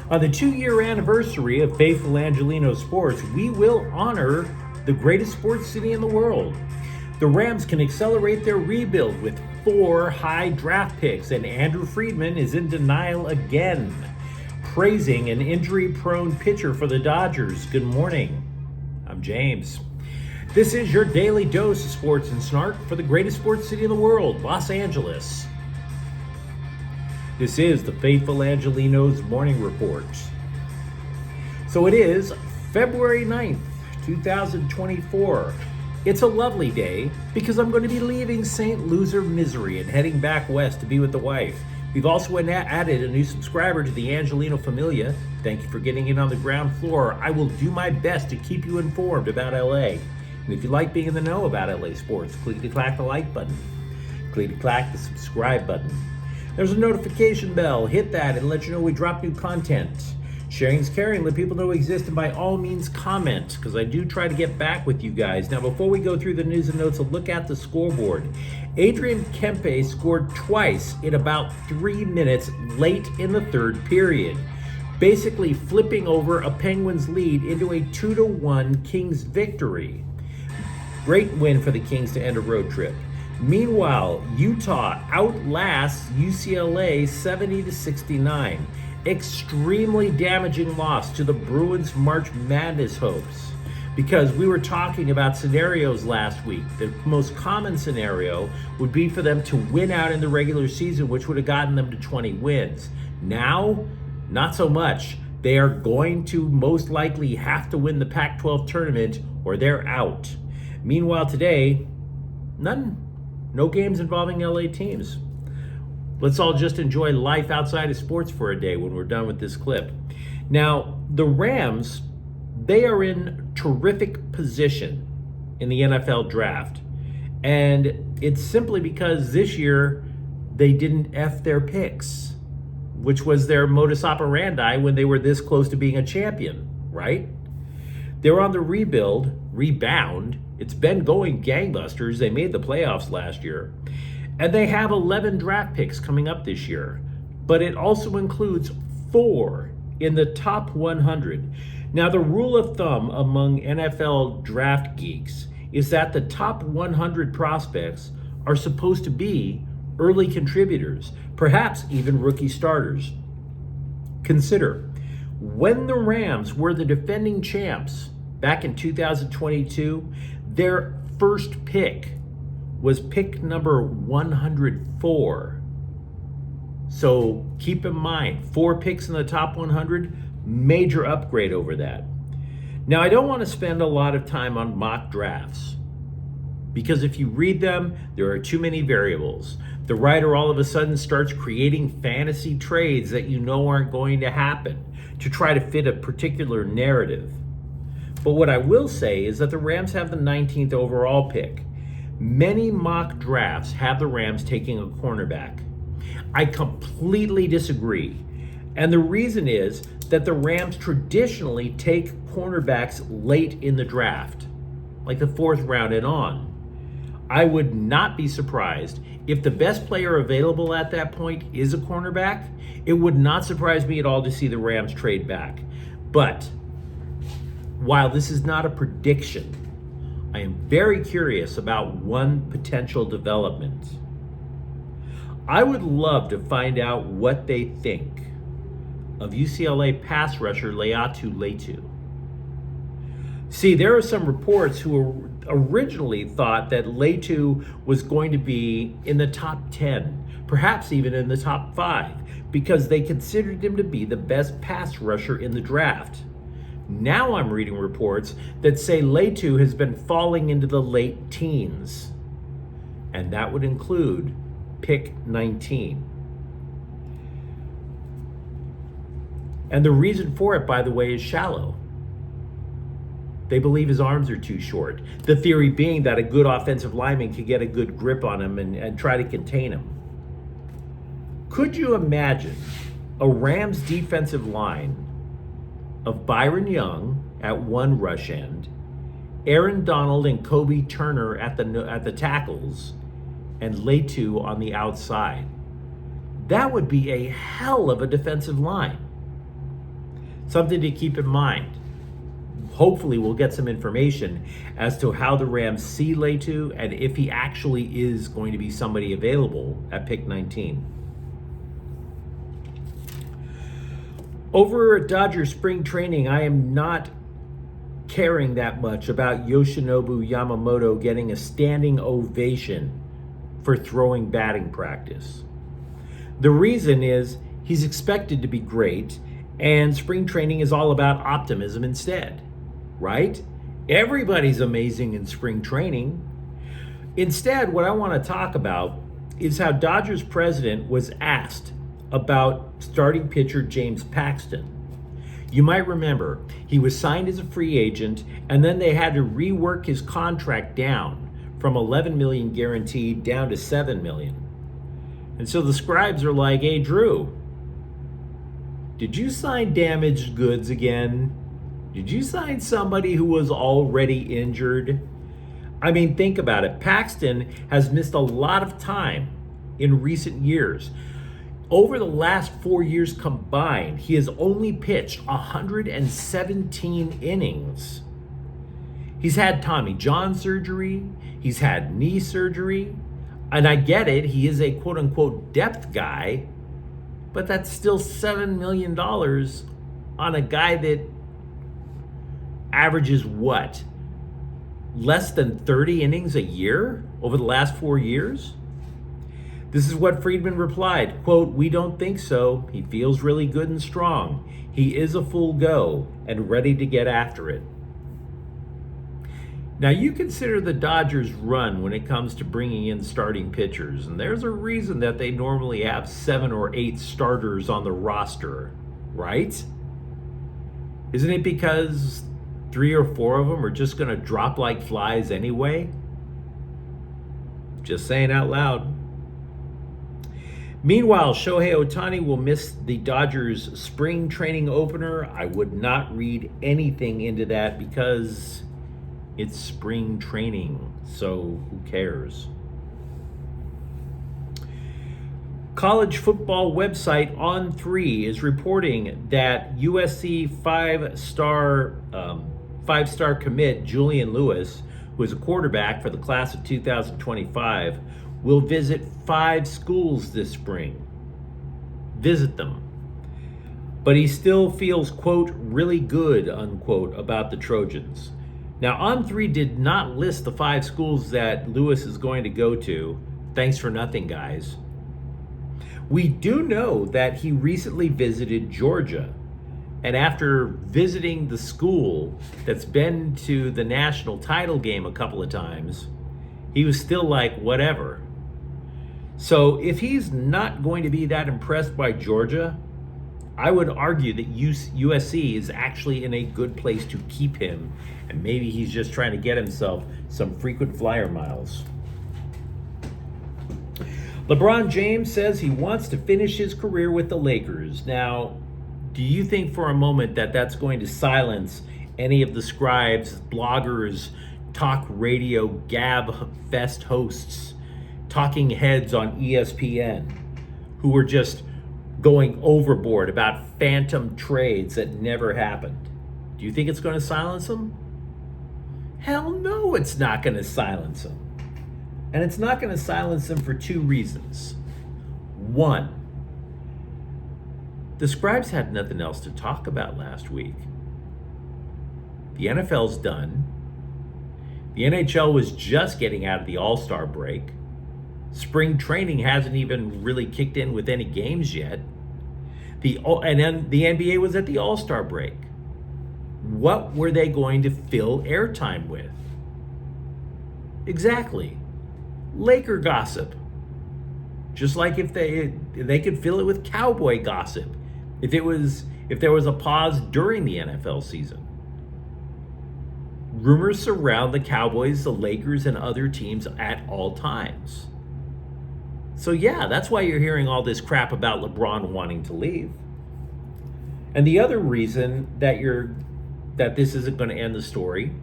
On the 2-year anniversary of Faithful Angelenos Sports, we will honor the greatest sports city in the world. The Rams can accelerate their rebuild with 4 high draft picks, and Andrew Friedman is in denial again, praising an injury-prone pitcher for the Dodgers. Good morning. I'm James. This is your daily dose of sports and snark for the greatest sports city in the world, Los Angeles. This is the Faithful Angelenos Morning Report. So it is February 9th, 2024. It's a lovely day because I'm going to be leaving St. Loser misery and heading back west to be with the wife. We've also added a new subscriber to the Angelino Familia. Thank you for getting in on the ground floor. I will do my best to keep you informed about LA. And if you like being in the know about LA sports, click-clack the like button. Click-clack the subscribe button. There's a notification bell. Hit that and let you know we drop new content. Sharing is caring. Let people know we exist, and by all means comment, because I do try to get back with you guys. Now, before we go through the news and notes, a look at the scoreboard. Adrian Kempe scored twice in about 3 minutes late in the third period, basically flipping over a Penguins lead into a 2-1 Kings victory. Great win for the Kings to end a road trip. Meanwhile, Utah outlasts UCLA 70-69. Extremely damaging loss to the Bruins' March Madness hopes, because we were talking about scenarios last week. The most common scenario would be for them to win out in the regular season, which would have gotten them to 20 wins. Now, not so much. They are going to most likely have to win the Pac-12 tournament or they're out. Meanwhile, today, no games involving LA teams. Let's all just enjoy life outside of sports for a day when we're done with this clip. Now, the Rams, they are in terrific position in the NFL draft. And it's simply because this year they didn't F their picks, which was their modus operandi when they were this close to being a champion, right? They're on the rebound. It's been going gangbusters. They made the playoffs last year. And they have 11 draft picks coming up this year. But it also includes 4 in the top 100. Now, the rule of thumb among NFL draft geeks is that the top 100 prospects are supposed to be early contributors, perhaps even rookie starters. Consider, when the Rams were the defending champs back in 2022, their first pick was pick number 104. So keep in mind, 4 picks in the top 100, major upgrade over that. Now, I don't want to spend a lot of time on mock drafts, because if you read them, there are too many variables. The writer all of a sudden starts creating fantasy trades that you know aren't going to happen to try to fit a particular narrative. But what I will say is that the Rams have the 19th overall pick. Many mock drafts have the Rams taking a cornerback. I completely disagree. And the reason is that the Rams traditionally take cornerbacks late in the draft, like the 4th round and on. I would not be surprised if the best player available at that point is a cornerback. It would not surprise me at all to see the Rams trade back. But while this is not a prediction, I am very curious about one potential development. I would love to find out what they think of UCLA pass rusher Laiatu Laitu. See, there are some reports who originally thought that Laitu was going to be in the top 10, perhaps even in the top 5, because they considered him to be the best pass rusher in the draft. Now I'm reading reports that say Laitu has been falling into the late teens, and that would include pick 19. And the reason for it, by the way, is shallow. They believe his arms are too short. The theory being that a good offensive lineman could get a good grip on him and try to contain him. Could you imagine a Rams defensive line of Byron Young at one rush end, Aaron Donald and Kobe Turner at the tackles, and Laitu on the outside? That would be a hell of a defensive line. Something to keep in mind. Hopefully we'll get some information as to how the Rams see Letu and if he actually is going to be somebody available at pick 19. Over at Dodgers spring training, I am not caring that much about Yoshinobu Yamamoto getting a standing ovation for throwing batting practice. The reason is he's expected to be great, and spring training is all about optimism instead, right? Everybody's amazing in spring training. Instead, what I want to talk about is how Dodgers president was asked about starting pitcher James Paxton. You might remember, he was signed as a free agent, and then they had to rework his contract down from $11 million guaranteed down to $7 million. And so the scribes are like, hey, Drew, did you sign damaged goods again? Did you sign somebody who was already injured? I mean, think about it. Paxton has missed a lot of time in recent years. Over the last 4 years combined, he has only pitched 117 innings. He's had Tommy John surgery. He's had knee surgery. And I get it, he is a quote-unquote depth guy, but that's still $7 million on a guy that averages what? Less than 30 innings a year over the last 4 years? This is what Friedman replied, quote, "We don't think so. He feels really good and strong. He is a full go and ready to get after it." Now you consider the Dodgers' run when it comes to bringing in starting pitchers, and there's a reason that they normally have 7 or 8 starters on the roster, right? Isn't it because 3 or 4 of them are just going to drop like flies anyway? Just saying out loud. Meanwhile, Shohei Ohtani will miss the Dodgers' spring training opener. I would not read anything into that because it's spring training, so who cares? College football website On3 is reporting that USC five-star commit Julian Lewis, who is a quarterback for the class of 2025, will visit 5 schools this spring. Visit them. But he still feels, quote, really good, unquote, about the Trojans. Now, On3 did not list the 5 schools that Lewis is going to go to. Thanks for nothing, guys. We do know that he recently visited Georgia. And after visiting the school that's been to the national title game a couple of times, he was still like, whatever. So if he's not going to be that impressed by Georgia, I would argue that USC is actually in a good place to keep him, and maybe he's just trying to get himself some frequent flyer miles. LeBron James says he wants to finish his career with the Lakers. Now, do you think for a moment that that's going to silence any of the scribes, bloggers, talk radio, gab fest hosts, talking heads on ESPN, who were just going overboard about phantom trades that never happened? Do you think it's going to silence them? Hell no, it's not going to silence them. And it's not going to silence them for 2 reasons. 1, the scribes had nothing else to talk about last week. The NFL's done. The NHL was just getting out of the All-Star break. Spring training hasn't even really kicked in with any games yet. And then the NBA was at the All-Star break. What were they going to fill airtime with? Exactly. Laker gossip. Just like if they could fill it with Cowboy gossip. If there was a pause during the NFL season. Rumors surround the Cowboys, the Lakers, and other teams at all times. So yeah, that's why you're hearing all this crap about LeBron wanting to leave. And the other reason that this isn't going to end the story,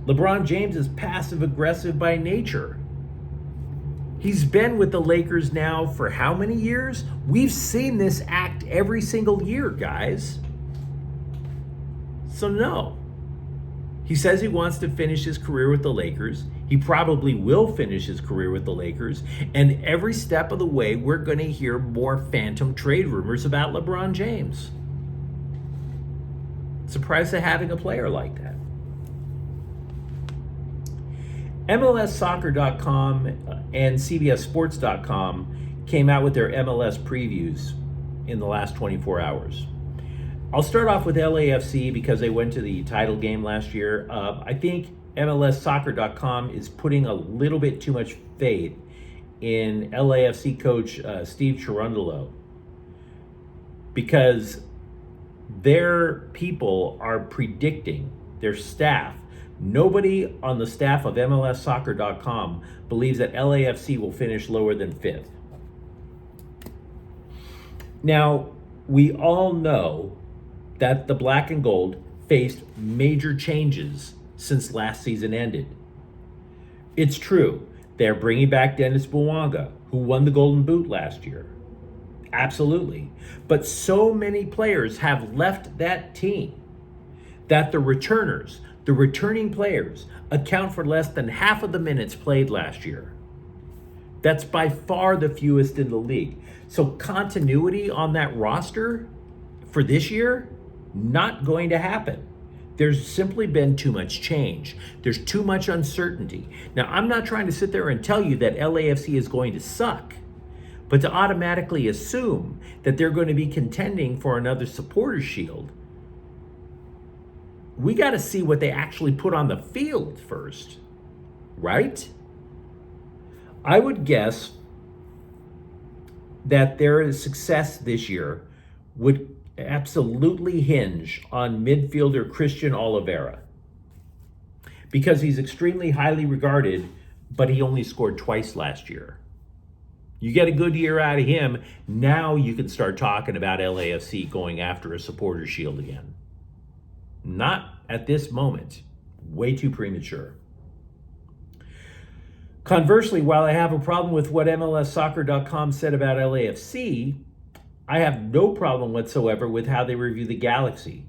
LeBron James is passive aggressive by nature. He's been with the Lakers now for how many years? We've seen this act every single year, guys. So no. He says he wants to finish his career with the Lakers. He probably will finish his career with the Lakers. And every step of the way, we're going to hear more phantom trade rumors about LeBron James. Surprised at having a player like that. MLSsoccer.com and CBSSports.com came out with their MLS previews in the last 24 hours. I'll start off with LAFC because they went to the title game last year. I think MLSsoccer.com is putting a little bit too much faith in LAFC coach Steve Cherundolo because their people are predicting, their staff, nobody on the staff of MLSsoccer.com believes that LAFC will finish lower than 5th. Now, we all know that the black and gold faced major changes since last season ended. It's true, they're bringing back Dennis Bouanga, who won the Golden Boot last year. Absolutely. But so many players have left that team that the returners, the returning players, account for less than half of the minutes played last year. That's by far the fewest in the league. So continuity on that roster for this year, not going to happen. There's simply been too much change. There's too much uncertainty. Now, I'm not trying to sit there and tell you that LAFC is going to suck, but to automatically assume that they're going to be contending for another supporter shield, we got to see what they actually put on the field first, right? I would guess that their success this year would absolutely hinge on midfielder Christian Oliveira because he's extremely highly regarded, but he only scored twice last year. You get a good year out of him, now you can start talking about LAFC going after a supporter shield again. Not at this moment. Way too premature. Conversely, while I have a problem with what MLSsoccer.com said about LAFC, I have no problem whatsoever with how they review the Galaxy.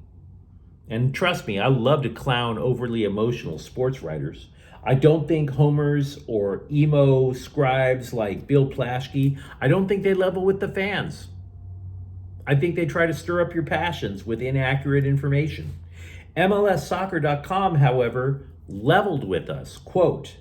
And trust me, I love to clown overly emotional sports writers. I don't think homers or emo scribes like Bill Plaschke, I don't think they level with the fans. I think they try to stir up your passions with inaccurate information. MLSsoccer.com, however, leveled with us. Quote,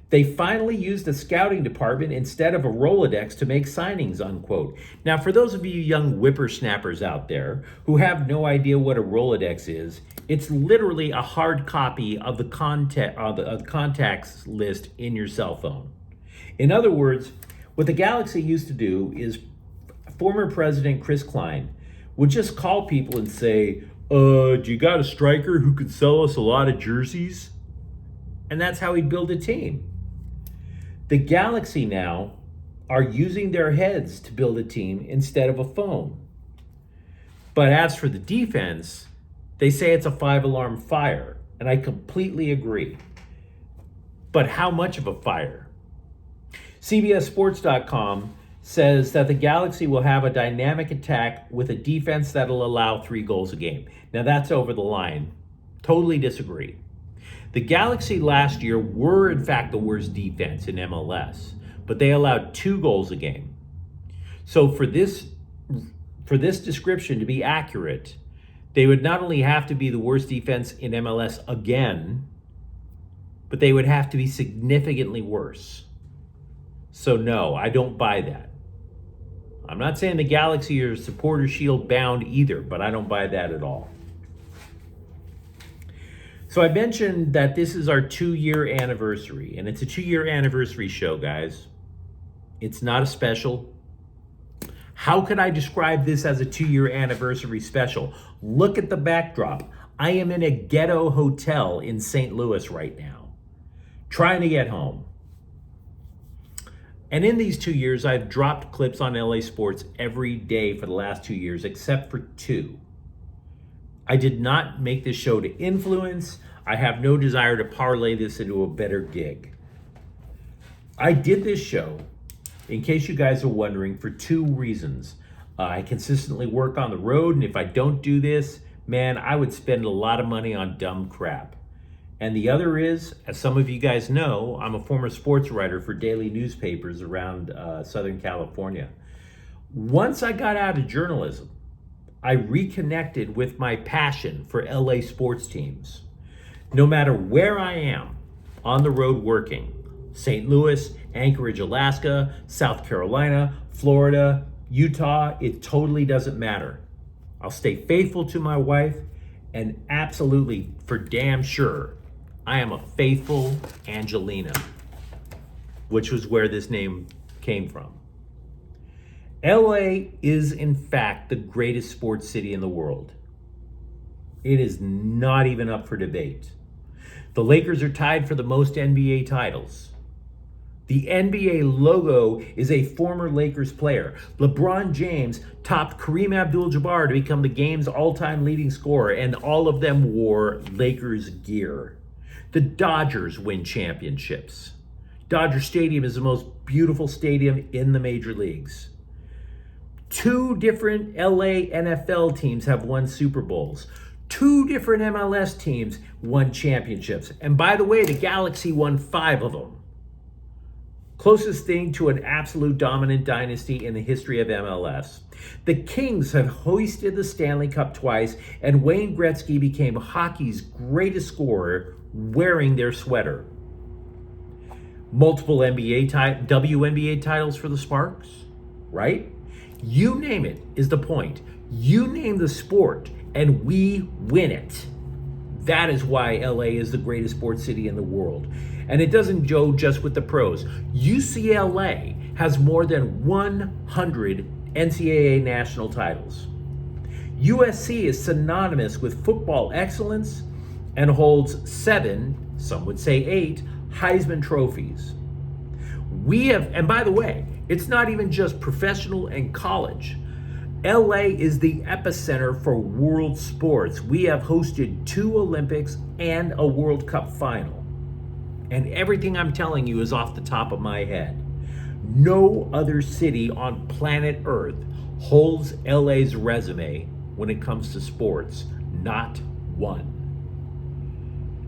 they finally used a scouting department instead of a Rolodex to make signings, unquote. Now, for those of you young whippersnappers out there who have no idea what a Rolodex is, it's literally a hard copy of the contacts list in your cell phone. In other words, what the Galaxy used to do is former President Chris Klein would just call people and say, do you got a striker who could sell us a lot of jerseys? And that's how he'd build a team. The Galaxy now are using their heads to build a team instead of a phone. But as for the defense, they say it's a 5-alarm fire, and I completely agree. But how much of a fire? CBSSports.com says that the Galaxy will have a dynamic attack with a defense that'll allow 3 goals a game. Now that's over the line. Totally disagree. The Galaxy last year were in fact the worst defense in MLS, but they allowed 2 goals a game. So for this description to be accurate, they would not only have to be the worst defense in MLS again, but they would have to be significantly worse. So no, I don't buy that. I'm not saying the Galaxy are supporter shield bound either, but I don't buy that at all. So I mentioned that this is our 2-year anniversary, and it's a 2-year anniversary show, guys. It's not a special. How could I describe this as a 2-year anniversary special? Look at the backdrop. I am in a ghetto hotel in St. Louis right now, trying to get home. And in these 2 years, I've dropped clips on LA Sports every day for the last 2 years, except for 2. I did not make this show to influence. I have no desire to parlay this into a better gig. I did this show, in case you guys are wondering, for 2 reasons. I consistently work on the road, and if I don't do this, man, I would spend a lot of money on dumb crap. And the other is, as some of you guys know, I'm a former sports writer for daily newspapers around Southern California. Once I got out of journalism, I reconnected with my passion for LA sports teams. No matter where I am on the road working, St. Louis, Anchorage, Alaska, South Carolina, Florida, Utah, it totally doesn't matter. I'll stay faithful to my wife, and absolutely, for damn sure, I am a faithful Angeleno, which was where this name came from. LA is, in fact, the greatest sports city in the world. It is not even up for debate. The Lakers are tied for the most NBA titles. The NBA logo is a former Lakers player. LeBron James topped Kareem Abdul-Jabbar to become the game's all-time leading scorer, and all of them wore Lakers gear. The Dodgers win championships. Dodger Stadium is the most beautiful stadium in the major leagues. 2 different LA NFL teams have won Super Bowls. 2 different MLS teams won championships. And by the way, the Galaxy won 5 of them. Closest thing to an absolute dominant dynasty in the history of MLS. The Kings have hoisted the Stanley Cup twice, and Wayne Gretzky became hockey's greatest scorer wearing their sweater. Multiple WNBA titles for the Sparks, right? You name it is the point. You name the sport, and we win it. That is why LA is the greatest sports city in the world. And it doesn't go just with the pros. UCLA has more than 100 NCAA national titles. USC is synonymous with football excellence and holds 7, some would say 8, Heisman trophies. We have, and by the way, it's not even just professional and college. LA is the epicenter for world sports. We have hosted 2 Olympics and a World Cup final. And everything I'm telling you is off the top of my head. No other city on planet Earth holds LA's resume when it comes to sports. Not one.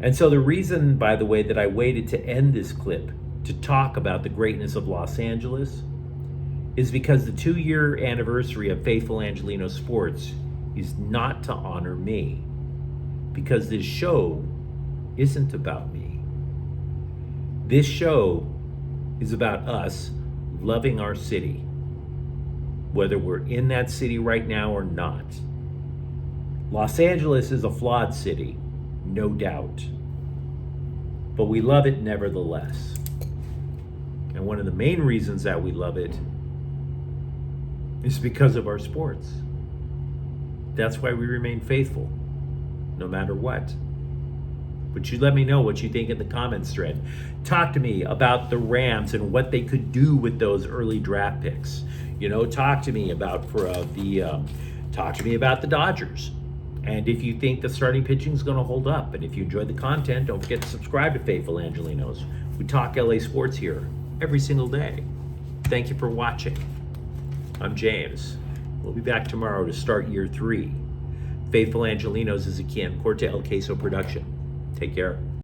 And so the reason, by the way, that I waited to end this clip to talk about the greatness of Los Angeles is because the 2-year anniversary of Faithful Angelenos Sports is not to honor me, because this show isn't about me. This show is about us loving our city, whether we're in that city right now or not. Los Angeles is a flawed city, no doubt, but we love it nevertheless. And one of the main reasons that we love it is because of our sports. That's why we remain faithful, no matter what. But you let me know what you think in the comments thread. Talk to me about the Rams and what they could do with those early draft picks. You know, talk to me about the Dodgers. And if you think the starting pitching is going to hold up, and if you enjoyed the content, don't forget to subscribe to Faithful Angelenos. We talk LA sports here every single day. Thank you for watching. I'm James. We'll be back tomorrow to start year 3. Faithful Angelenos is a Corte El Queso production. Take care.